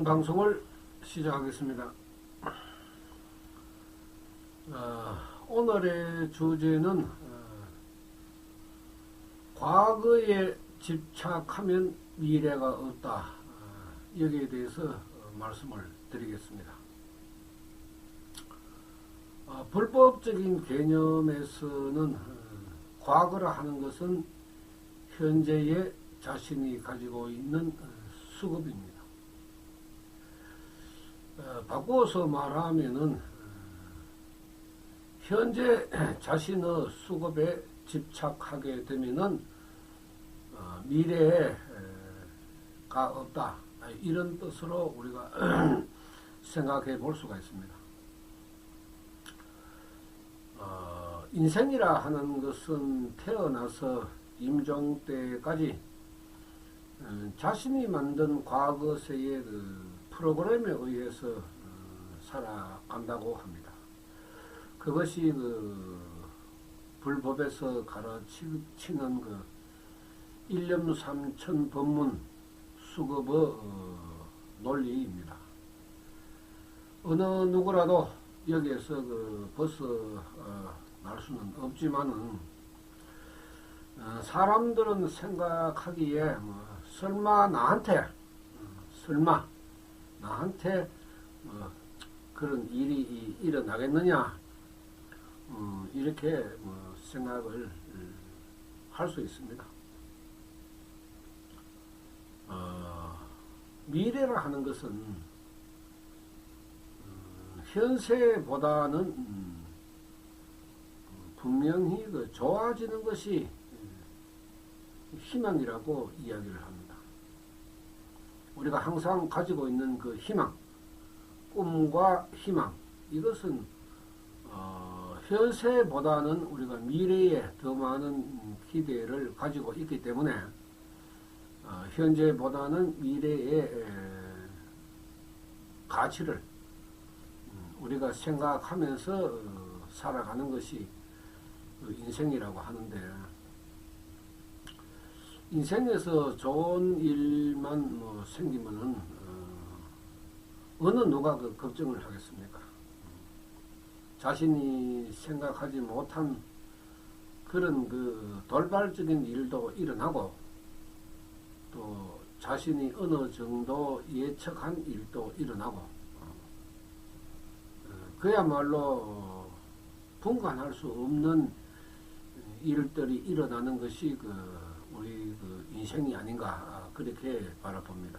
방송을 시작하겠습니다. 오늘의 주제는 과거에 집착하면 미래가 없다. 여기에 대해서 말씀을 드리겠습니다. 불법적인 개념에서는 과거라 하는 것은 현재의 자신이 가지고 있는 수급입니다. 바꾸어서 말하면은 현재 자신의 수급에 집착하게 되면은 미래가 없다, 이런 뜻으로 우리가 생각해 볼 수가 있습니다. 인생이라 하는 것은 태어나서 임종 때까지 자신이 만든 과거세의 프로그램에 의해서 살아간다고 합니다. 그것이 불법에서 가르치는 일념삼천 법문 수급의 논리입니다. 어느 누구라도 여기에서 벗어날 수는 없지만은 사람들은 생각하기에 설마 나한테 그런 일이 일어나겠느냐, 이렇게 생각을 할 수 있습니다. 미래라 하는 것은 현세보다는 분명히 좋아지는 것이 희망이라고 이야기를 합니다. 우리가 항상 가지고 있는 그 희망, 꿈과 희망, 이것은 현세보다는 우리가 미래에 더 많은 기대를 가지고 있기 때문에 현재보다는 미래의 가치를 우리가 생각하면서 살아가는 것이 인생이라고 하는데, 인생에서 좋은 일만 생기면은 어느 누가 걱정을 하겠습니까? 자신이 생각하지 못한 그런 돌발적인 일도 일어나고, 또 자신이 어느 정도 예측한 일도 일어나고, 그야말로 분간할 수 없는 일들이 일어나는 것이 우리 인생이 아닌가, 그렇게 바라봅니다.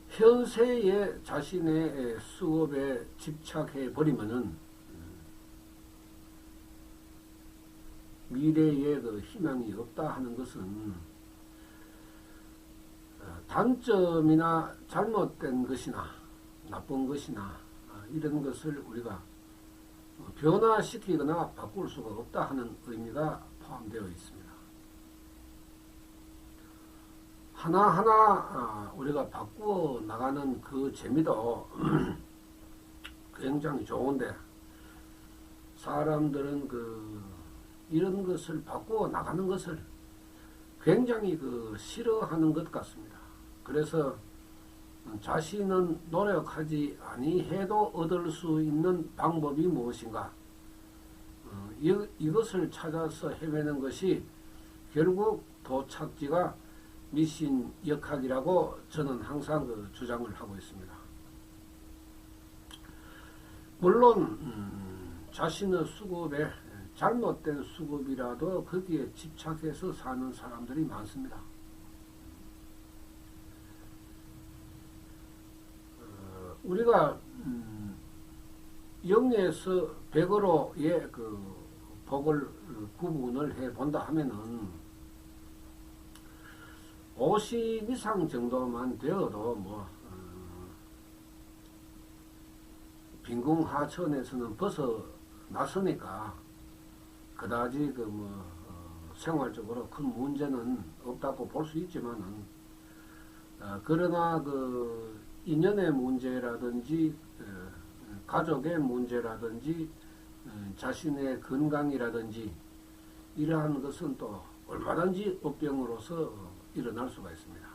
현세에 자신의 수업에 집착해 버리면은 미래에 희망이 없다 하는 것은 단점이나 잘못된 것이나 나쁜 것이나 이런 것을 우리가 변화시키거나 바꿀 수가 없다 하는 의미가 포함되어 있습니다. 하나하나 우리가 바꾸어 나가는 그 재미도 굉장히 좋은데, 사람들은 이런 것을 바꾸어 나가는 것을 굉장히 싫어하는 것 같습니다. 그래서 자신은 노력하지 아니해도 얻을 수 있는 방법이 무엇인가, 이것을 찾아서 헤매는 것이 결국 도착지가 미신 역학이라고 저는 항상 주장을 하고 있습니다. 물론 자신의 수급에 잘못된 수급이라도 거기에 집착해서 사는 사람들이 많습니다. 우리가 영에서 백으로의 복을 구분을 해 본다 하면은 50 이상 정도만 되어도 빈궁하천에서는 벗어났으니까 그다지 생활적으로 큰 문제는 없다고 볼 수 있지만은, 그러나 인연의 문제라든지 가족의 문제라든지 자신의 건강이라든지 이러한 것은 또 얼마든지 업병으로서 일어날 수가 있습니다.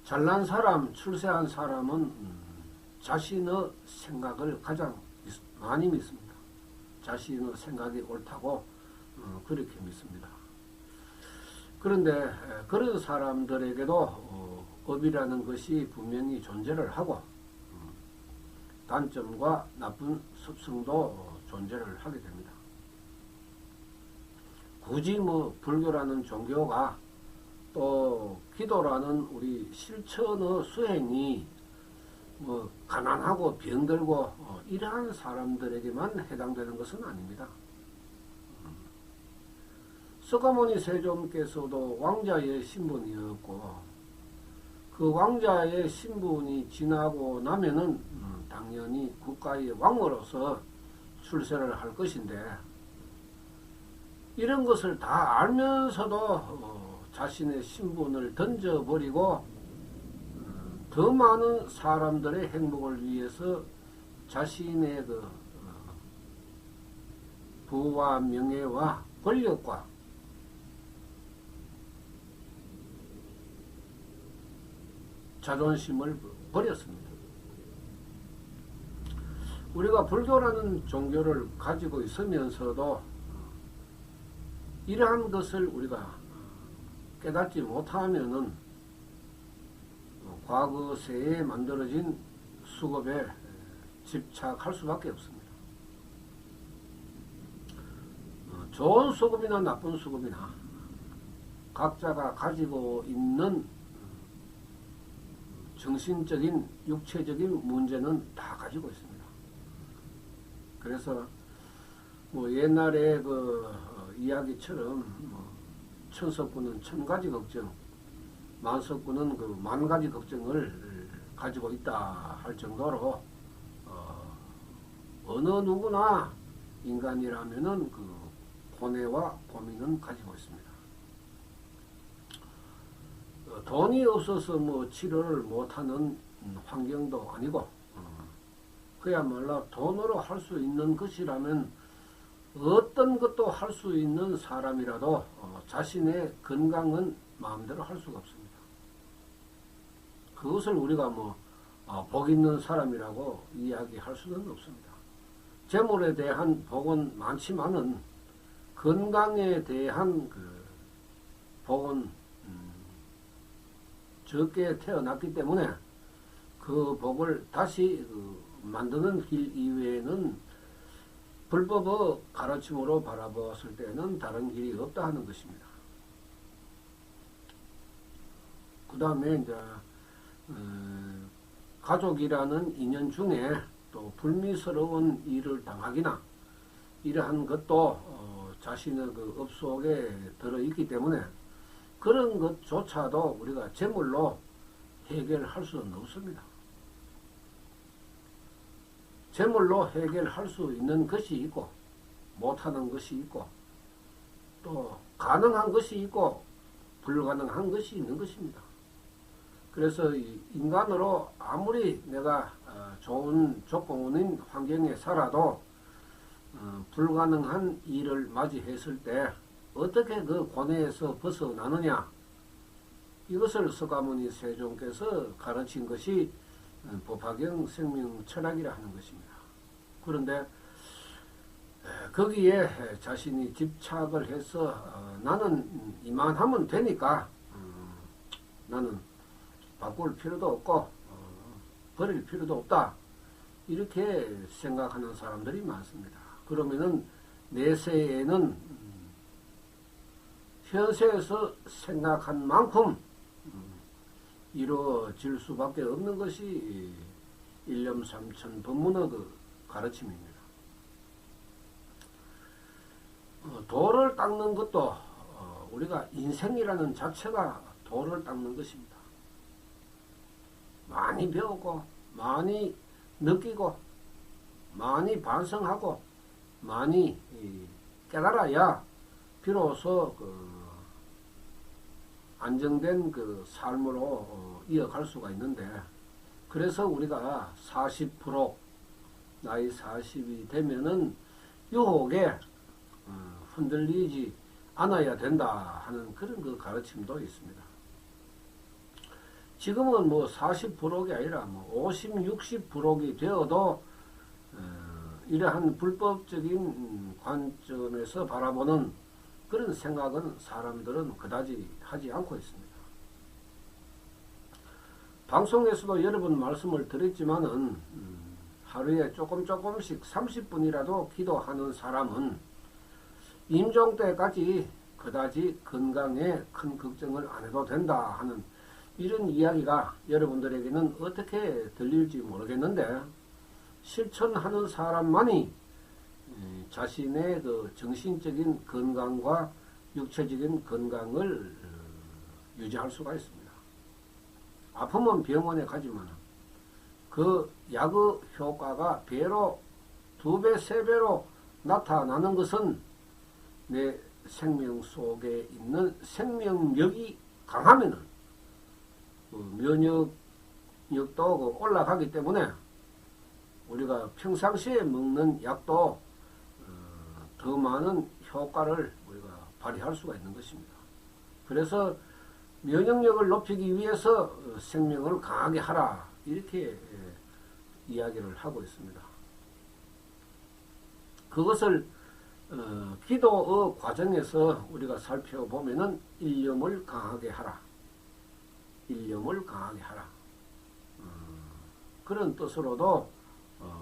잘난 사람, 출세한 사람은 자신의 생각을 가장 많이 믿습니다. 자신의 생각이 옳다고 그렇게 믿습니다. 그런데 그런 사람들에게도 업이라는 것이 분명히 존재를 하고 단점과 나쁜 습성도 존재를 하게 됩니다. 굳이 뭐 불교라는 종교가 또 기도라는 우리 실천의 수행이 뭐 가난하고 병들고 이러한 사람들에게만 해당되는 것은 아닙니다. 서가모니 세존께서도 왕자의 신분이었고 그 왕자의 신분이 지나고 나면은 당연히 국가의 왕으로서 출세를 할 것인데 이런 것을 다 알면서도 자신의 신분을 던져버리고 더 많은 사람들의 행복을 위해서 자신의 그 부와 명예와 권력과 자존심을 버렸습니다. 우리가 불교라는 종교를 가지고 있으면서도 이러한 것을 우리가 깨닫지 못하면은 과거 세에 만들어진 수급에 집착할 수밖에 없습니다. 좋은 수급이나 나쁜 수급이나 각자가 가지고 있는 정신적인, 육체적인 문제는 다 가지고 있습니다. 그래서 뭐 옛날에 그 이야기처럼 천석구는 천가지 걱정, 만석구는 그 만가지 걱정을 가지고 있다 할 정도로 어느 누구나 인간이라면은 그 고뇌와 고민은 가지고 있습니다. 돈이 없어서 뭐 치료를 못하는 환경도 아니고 그야말로 돈으로 할 수 있는 것이라면 어떤 것도 할 수 있는 사람이라도 자신의 건강은 마음대로 할 수가 없습니다. 그것을 우리가 뭐 복 있는 사람이라고 이야기할 수는 없습니다. 재물에 대한 복은 많지만은 건강에 대한 그 복은 적게 태어났기 때문에 그 복을 다시 만드는 길 이외에는 불법의 가르침으로 바라보았을 때는 다른 길이 없다 하는 것입니다. 그 다음에 이제 가족이라는 인연 중에 또 불미스러운 일을 당하기나 이러한 것도 자신의 그 업 속에 들어있기 때문에 그런 것조차도 우리가 재물로 해결할 수는 없습니다. 재물로 해결할 수 있는 것이 있고 못하는 것이 있고 또 가능한 것이 있고 불가능한 것이 있는 것입니다. 그래서 인간으로 아무리 내가 좋은 조건인 환경에 살아도 불가능한 일을 맞이했을 때 어떻게 그 고뇌에서 벗어나느냐, 이것을 서가모니 세존께서 가르친 것이 법화경 생명 철학이라 하는 것입니다. 그런데 거기에 자신이 집착을 해서 나는 이만하면 되니까 나는 바꿀 필요도 없고 버릴 필요도 없다, 이렇게 생각하는 사람들이 많습니다. 그러면은 내세에는 현세에서 생각한 만큼 이루어질 수밖에 없는 것이 일념삼천 법문의 그 가르침입니다. 도를 닦는 것도 우리가 인생이라는 자체가 도를 닦는 것입니다. 많이 배우고 많이 느끼고 많이 반성하고 많이 깨달아야 비로소 안정된 그 삶으로 이어갈 수가 있는데, 그래서 우리가 40% 나이 40이 되면은 유혹에 흔들리지 않아야 된다 하는 그런 그 가르침도 있습니다. 지금은 뭐 40%가 아니라 뭐 50, 60%가 되어도 이러한 불법적인 관점에서 바라보는 그런 생각은 사람들은 그다지 하지 않고 있습니다. 방송에서도 여러 번 말씀을 드렸지만은 하루에 조금씩 30분이라도 기도하는 사람은 임종 때까지 그다지 건강에 큰 걱정을 안 해도 된다 하는 이런 이야기가 여러분들에게는 어떻게 들릴지 모르겠는데, 실천하는 사람만이 자신의 그 정신적인 건강과 육체적인 건강을 유지할 수가 있습니다. 아프면 병원에 가지만 그 약의 효과가 배로 2배, 3배로 나타나는 것은 내 생명 속에 있는 생명력이 강하면은 면역력도 올라가기 때문에 우리가 평상시에 먹는 약도 더 많은 효과를 우리가 발휘할 수가 있는 것입니다. 그래서 면역력을 높이기 위해서 생명을 강하게 하라, 이렇게 이야기를 하고 있습니다. 그것을 기도의 과정에서 우리가 살펴보면은 일념을 강하게 하라, 일념을 강하게 하라, 그런 뜻으로도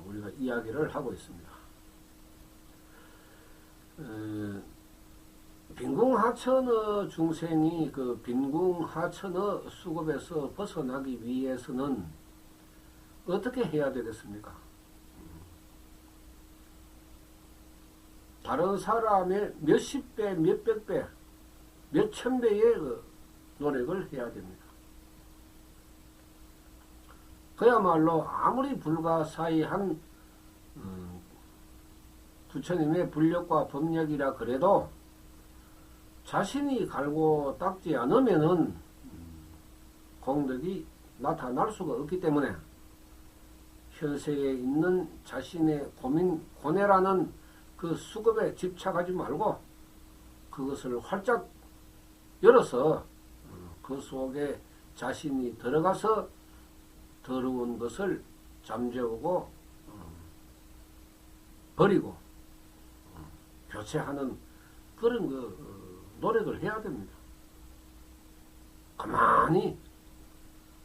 우리가 이야기를 하고 있습니다. 빈궁하천의 중생이 그 빈궁하천의 수급에서 벗어나기 위해서는 어떻게 해야 되겠습니까? 다른 사람의 몇십 배, 몇백 배, 몇천 배의 그 노력을 해야 됩니다. 그야말로 아무리 불가사의한 부처님의 불력과 법력이라 그래도 자신이 갈고 닦지 않으면은 공덕이 나타날 수가 없기 때문에 현세에 있는 자신의 고민, 고뇌라는 그 수급에 집착하지 말고 그것을 활짝 열어서 그 속에 자신이 들어가서 더러운 것을 잠재우고 버리고 교체하는 그런 노력을 해야 됩니다.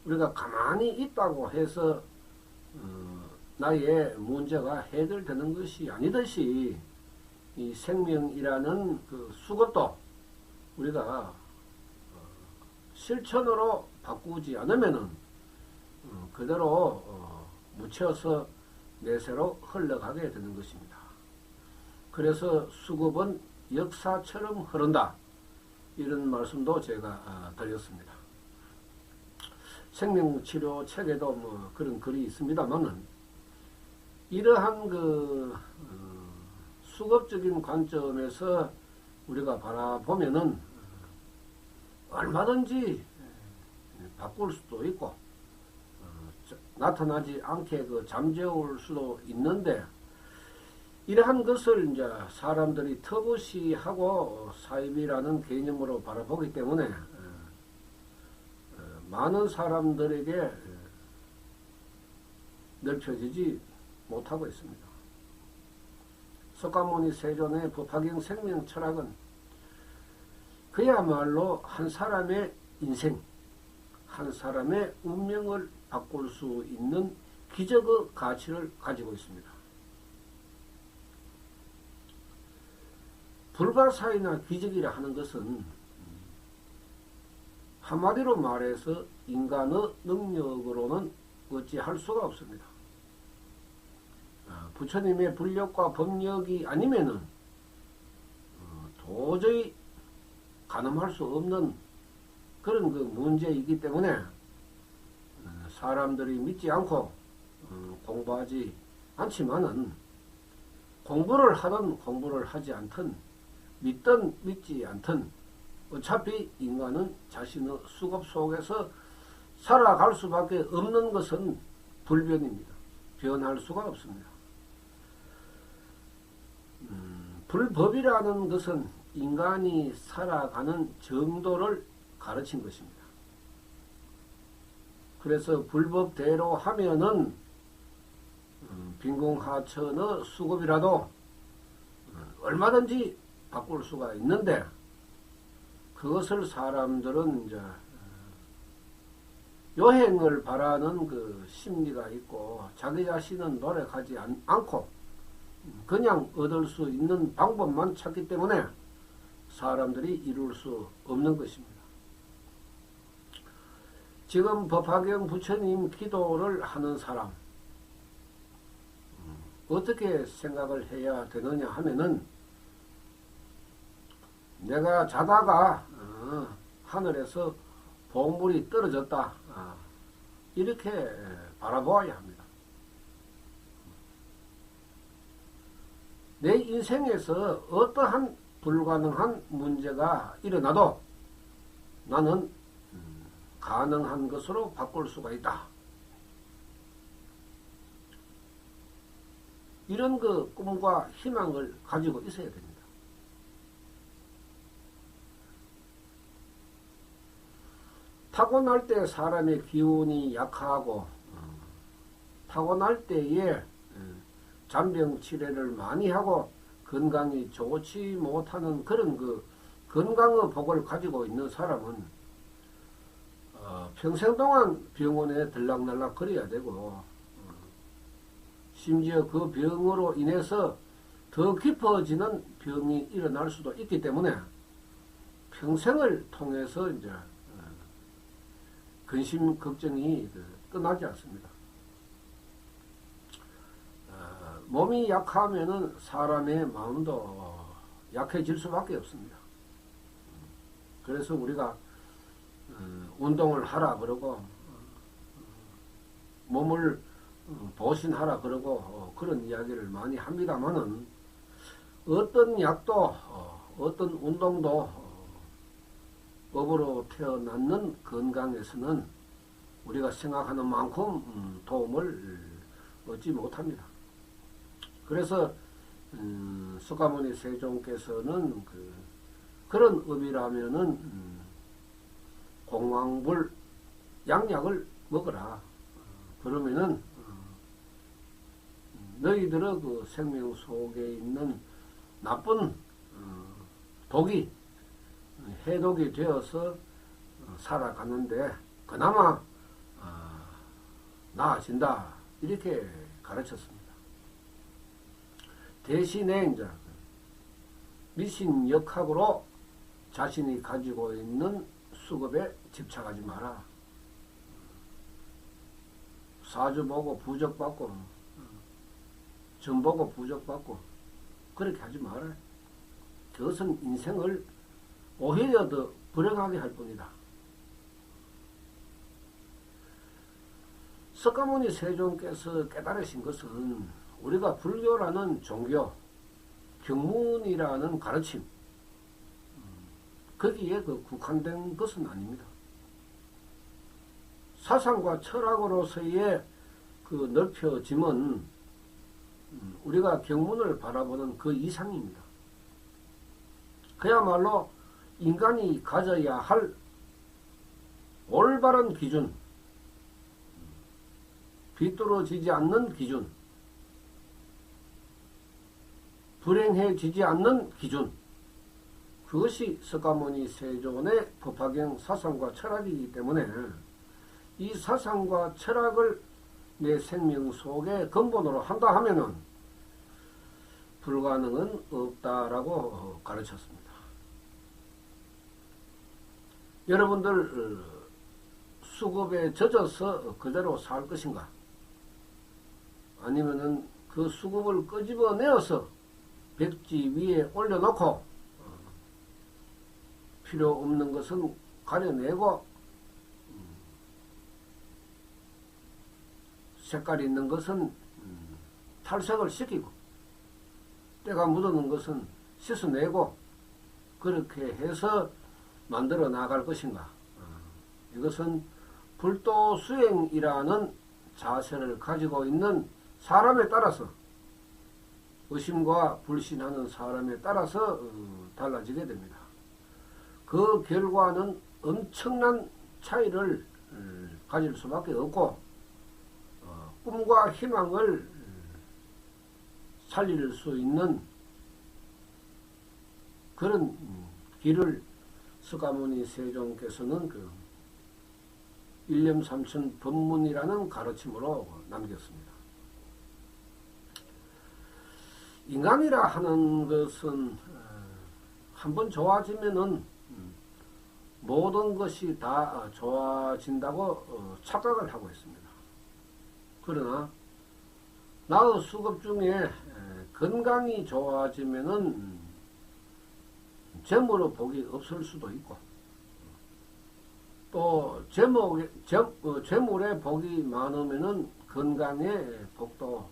우리가 가만히 있다고 해서 나의 문제가 해결되는 것이 아니듯이 이 생명이라는 그 수것도 우리가 실천으로 바꾸지 않으면은 그대로 묻혀서 내세로 흘러가게 되는 것입니다. 그래서 수급은 역사처럼 흐른다, 이런 말씀도 제가 드렸습니다. 생명치료 책에도 뭐 그런 글이 있습니다만은 이러한 그 수급적인 관점에서 우리가 바라보면은 얼마든지 바꿀 수도 있고 나타나지 않게 그 잠재울 수도 있는데, 이러한 것을 이제 사람들이 터부시하고 사입이라는 개념으로 바라보기 때문에 많은 사람들에게 넓혀지지 못하고 있습니다. 석가모니 세존의 법화경 생명 철학은 그야말로 한 사람의 인생, 한 사람의 운명을 바꿀 수 있는 기적의 가치를 가지고 있습니다. 불가사의나 기적이라 하는 것은 한마디로 말해서 인간의 능력으로는 어찌할 수가 없습니다. 부처님의 불력과 법력이 아니면은 도저히 가늠할 수 없는 그런 그 문제이기 때문에 사람들이 믿지 않고 공부하지 않지만은, 공부를 하든 공부를 하지 않든 믿든 믿지 않든 어차피 인간은 자신의 수급 속에서 살아갈 수밖에 없는 것은 불변입니다. 변할 수가 없습니다. 불법이라는 것은 인간이 살아가는 정도를 가르친 것입니다. 그래서 불법대로 하면은 빈궁하천의 수급이라도 얼마든지 바꿀 수가 있는데, 그것을 사람들은 이제 요행을 바라는 그 심리가 있고 자기 자신은 노력하지 않고 그냥 얻을 수 있는 방법만 찾기 때문에 사람들이 이룰 수 없는 것입니다. 지금 법화경 부처님 기도를 하는 사람 어떻게 생각을 해야 되느냐 하면은, 내가 자다가 하늘에서 봉물이 떨어졌다, 이렇게 바라보아야 합니다. 내 인생에서 어떠한 불가능한 문제가 일어나도 나는 가능한 것으로 바꿀 수가 있다. 이런 그 꿈과 희망을 가지고 있어야 됩니다. 타고날 때 사람의 기운이 약하고 타고날 때에 잔병 치레를 많이 하고 건강이 좋지 못하는 그런 그 건강의 복을 가지고 있는 사람은 평생 동안 병원에 들락날락 거려야 되고, 심지어 그 병으로 인해서 더 깊어지는 병이 일어날 수도 있기 때문에 평생을 통해서 이제 근심 걱정이 떠나지 않습니다. 몸이 약하면은 사람의 마음도 약해질 수밖에 없습니다. 그래서 우리가 운동을 하라 그러고 몸을 보신하라 그러고 그런 이야기를 많이 합니다만은, 어떤 약도 어떤 운동도 법으로 태어났는 건강에서는 우리가 생각하는 만큼 도움을 얻지 못합니다. 그래서 석가모니 세종께서는 그런 의미라면은 공황불 양약을 먹어라. 그러면은 너희들의 그 생명 속에 있는 나쁜 독이 해독이 되어서 살아가는데 그나마 나아진다, 이렇게 가르쳤습니다. 대신에 이제 미신역학으로 자신이 가지고 있는 수급에 집착하지 마라. 사주 보고 부적받고 점 보고 부적받고 그렇게 하지 마라. 그것은 인생을 오히려 더 불행하게 할 뿐이다. 석가모니 세종께서 깨달으신 것은 우리가 불교라는 종교, 경문이라는 가르침, 거기에 국한된 것은 아닙니다. 사상과 철학으로서의 넓혀짐은 우리가 경문을 바라보는 그 이상입니다. 그야말로 인간이 가져야 할 올바른 기준, 비뚤어지지 않는 기준, 불행해지지 않는 기준, 그것이 석가모니 세존의 법화경 사상과 철학이기 때문에 이 사상과 철학을 내 생명 속에 근본으로 한다 하면은 불가능은 없다라고 가르쳤습니다. 여러분들 수급에 젖어서 그대로 살 것인가? 아니면은 그 수급을 끄집어내어서 백지 위에 올려놓고 필요 없는 것은 가려내고 색깔 있는 것은 탈색을 시키고 때가 묻어놓은 것은 씻어내고 그렇게 해서 만들어 나갈 것인가? 이것은 불도수행이라는 자세를 가지고 있는 사람에 따라서, 의심과 불신하는 사람에 따라서 달라지게 됩니다. 그 결과는 엄청난 차이를 가질 수밖에 없고 꿈과 희망을 살릴 수 있는 그런 길을 석가모니 세종께서는 그 일념삼천 법문이라는 가르침으로 남겼습니다. 인간이라 하는 것은 한번 좋아지면은 모든 것이 다 좋아진다고 착각을 하고 있습니다. 그러나 나의 수급 중에 건강이 좋아지면은 재물의 복이 없을 수도 있고 또 재물의 복이 많으면은 건강의 복도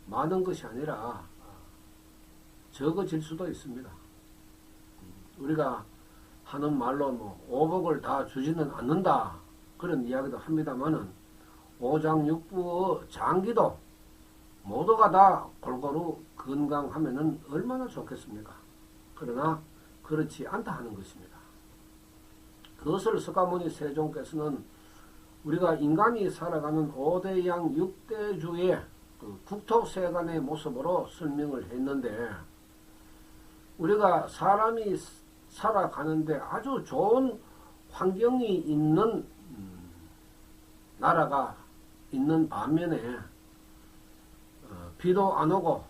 많은 것이 아니라 적어질 수도 있습니다. 우리가 하는 말로 오복을 다 주지는 않는다 그런 이야기도 합니다만은 오장육부의 장기도 모두가 다 골고루 건강하면은 얼마나 좋겠습니까? 그러나 그렇지 않다 하는 것입니다. 그것을 석가모니 세종께서는 우리가 인간이 살아가는 5대양 6대주의 그 국토세간의 모습으로 설명을 했는데 우리가 사람이 살아가는데 아주 좋은 환경이 있는 나라가 있는 반면에 비도 안 오고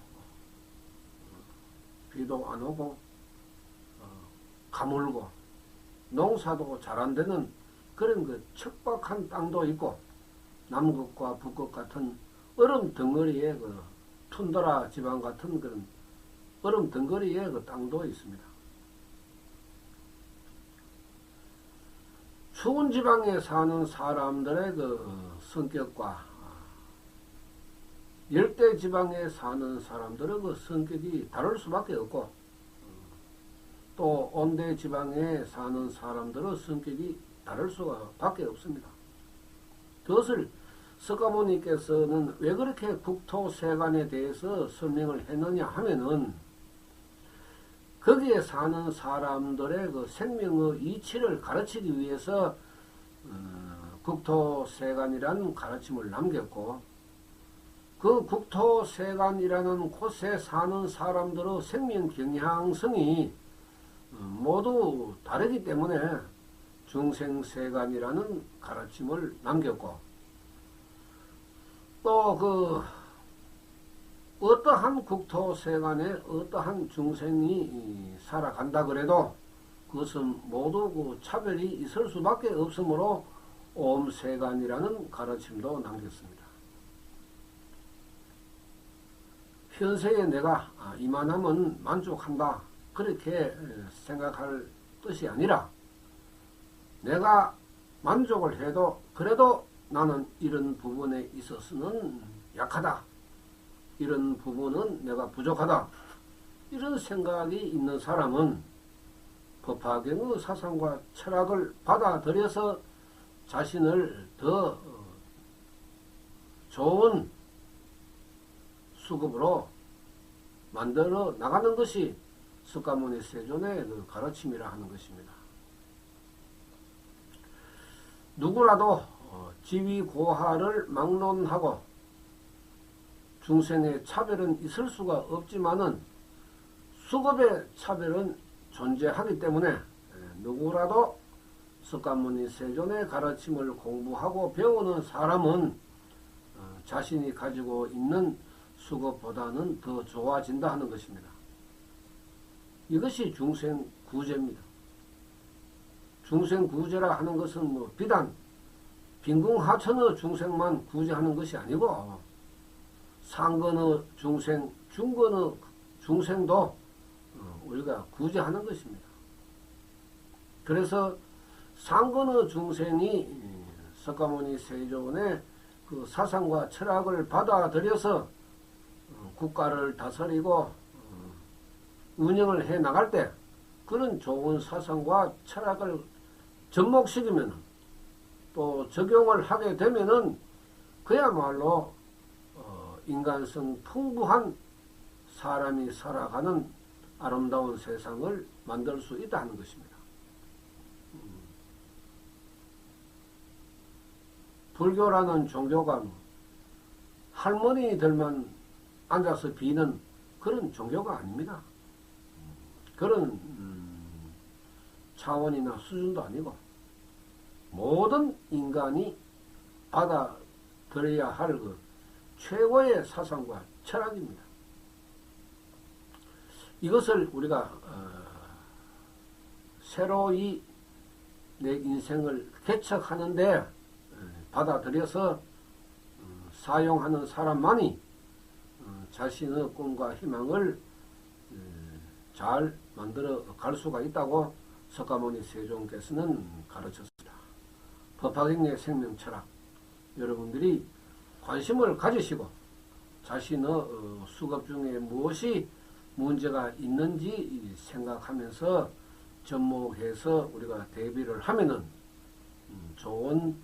가물고 농사도 잘 안 되는 그런 그 척박한 땅도 있고 남극과 북극 같은 얼음 덩어리의 그 툰드라 지방 같은 그런 얼음 덩어리의 그 땅도 있습니다. 추운 지방에 사는 사람들의 그 성격과 열대 지방에 사는 사람들의 그 성격이 다를 수밖에 없고 또 온대 지방에 사는 사람들의 성격이 다를 수밖에 없습니다. 그것을 석가모니께서는 왜 그렇게 국토세간에 대해서 설명을 했느냐 하면은 거기에 사는 사람들의 그 생명의 이치를 가르치기 위해서 국토세간이라는 가르침을 남겼고 그 국토세간이라는 곳에 사는 사람들의 생명 경향성이 모두 다르기 때문에 중생세간이라는 가르침을 남겼고 또 그 어떠한 국토세간에 어떠한 중생이 살아간다 그래도 그것은 모두 그 차별이 있을 수밖에 없으므로 옴세간이라는 가르침도 남겼습니다. 현세에 내가 이만하면 만족한다 그렇게 생각할 뜻이 아니라 내가 만족을 해도 그래도 나는 이런 부분에 있어서는 약하다. 이런 부분은 내가 부족하다. 이런 생각이 있는 사람은 법화경의 사상과 철학을 받아들여서 자신을 더 좋은 수급으로 만들어 나가는 것이 석가모니 세존의 그 가르침이라 하는 것입니다. 누구라도 지위고하를 막론하고 중생의 차별은 있을 수가 없지만은 수급의 차별은 존재하기 때문에 누구라도 석가모니 세존의 가르침을 공부하고 배우는 사람은 자신이 가지고 있는 수급보다는 더 좋아진다 하는 것입니다. 이것이 중생구제입니다. 중생구제라 하는 것은 비단 빈궁하천의 중생만 구제하는 것이 아니고 상근의 중생, 중근의 중생도 우리가 구제하는 것입니다. 그래서 상근의 중생이 석가모니 세존의 그 사상과 철학을 받아들여서 국가를 다스리고 운영을 해 나갈 때 그런 좋은 사상과 철학을 접목시키면 또 적용을 하게 되면은 그야말로 인간성 풍부한 사람이 살아가는 아름다운 세상을 만들 수 있다 하는 것입니다. 불교라는 종교가 뭐 할머니들만 앉아서 비는 그런 종교가 아닙니다. 그런 차원이나 수준도 아니고 모든 인간이 받아들여야 할 그 최고의 사상과 철학입니다. 이것을 우리가 새로이 내 인생을 개척하는데 받아들여서 사용하는 사람만이 자신의 꿈과 희망을 잘 만들어 갈 수가 있다고 석가모니 세종께서는 가르쳤습니다. 법화경의 생명철학, 여러분들이 관심을 가지시고 자신의 수급 중에 무엇이 문제가 있는지 생각하면서 접목해서 우리가 대비를 하면은 좋은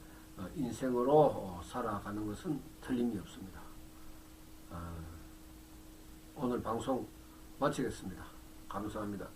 인생으로 살아가는 것은 틀림이 없습니다. 오늘 방송 마치겠습니다. 감사합니다.